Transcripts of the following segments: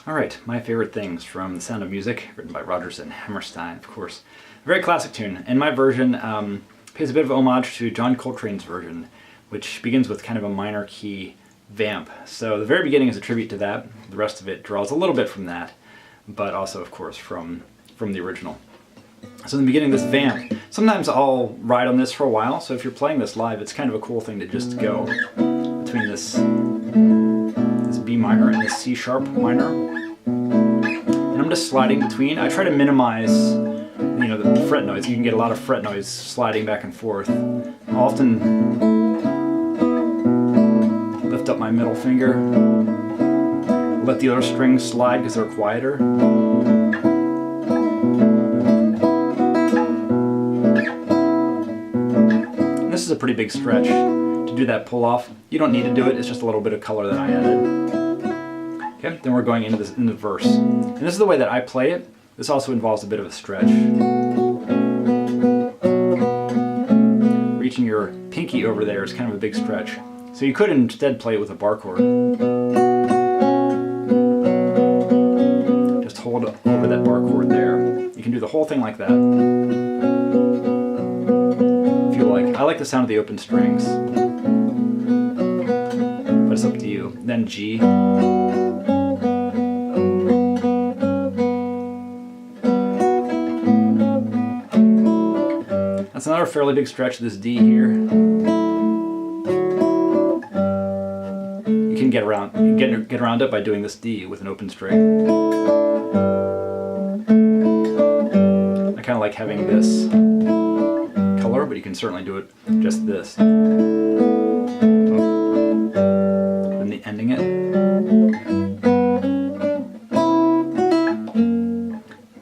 Alright, My Favorite Things from The Sound of Music, written by Rodgers and Hammerstein, of course. A very classic tune, and my version pays a bit of homage to John Coltrane's version, which begins with kind of a minor key vamp. So the very beginning is a tribute to that, the rest of it draws a little bit from that, but also, of course, from the original. So in the beginning, this vamp, sometimes I'll ride on this for a while, so if you're playing this live, it's kind of a cool thing to just go between this B minor and this C sharp minor. And I'm just sliding between. I try to minimize, the fret noise. You can get a lot of fret noise sliding back and forth. I'll often lift up my middle finger, let the other strings slide because they're quieter. And this is a pretty big stretch to do that pull off. You don't need to do it, it's just a little bit of color that I added. Okay, then we're going into the verse. And this is the way that I play it. This also involves a bit of a stretch. Reaching your pinky over there is kind of a big stretch. So you could instead play it with a bar chord. Just hold over that bar chord there. You can do the whole thing like that. If you like. I like the sound of the open strings. But it's up to you. Then G. That's another fairly big stretch, this D here. You can get around it by doing this D with an open string. I kind of like having this color, but you can certainly do it just this. And the ending it.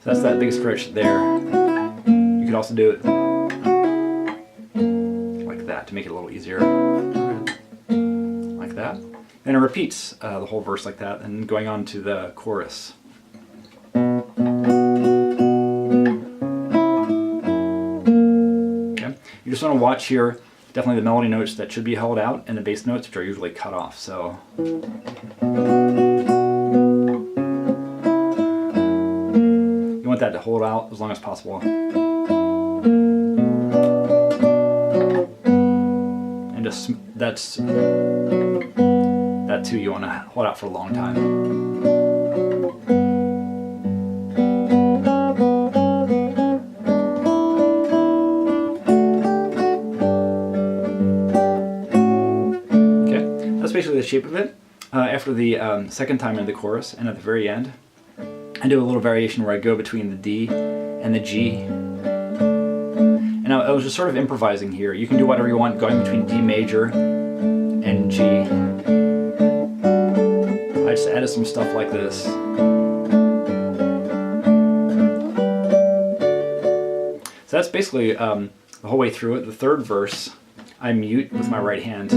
So that's that big stretch there. You could also do it to make it a little easier, like that. And it repeats the whole verse like that, and going on to the chorus. Okay. You just want to watch here, definitely the melody notes that should be held out, and the bass notes, which are usually cut off. So you want that to hold out as long as possible. That too you want to hold out for a long time. Okay, that's basically the shape of it. After the second time in the chorus and at the very end, I do a little variation where I go between the D and the G. And I was just sort of improvising here. You can do whatever you want, going between D major and G. I just added some stuff like this. So that's basically the whole way through it. The third verse, I mute with my right hand,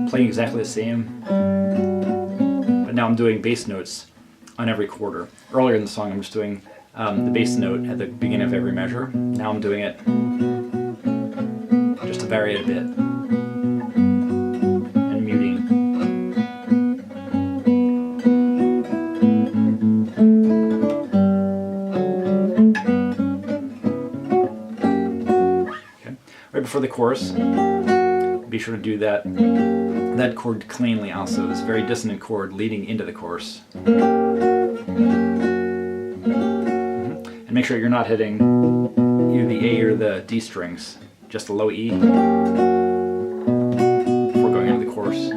playing exactly the same. But now I'm doing bass notes on every quarter. Earlier in the song, I'm just doing the bass note at the beginning of every measure. Now I'm doing it just to vary it a bit. And muting. Okay. Right before the chorus, be sure to do that chord cleanly also, this very dissonant chord leading into the chorus. Make sure you're not hitting either the A or the D strings, just the low E before going into the chorus.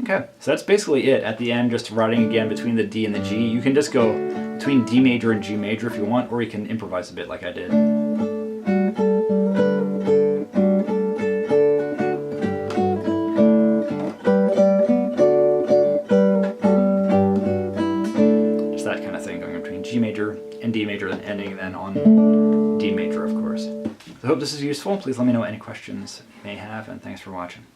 Okay, so that's basically it. At the end, just riding again between the D and the G. You can just go between D major and G major if you want, or you can improvise a bit like I did. Just that kind of thing, going between G major and D major, and ending then on D major, of course. So I hope this is useful. Please let me know any questions you may have, and thanks for watching.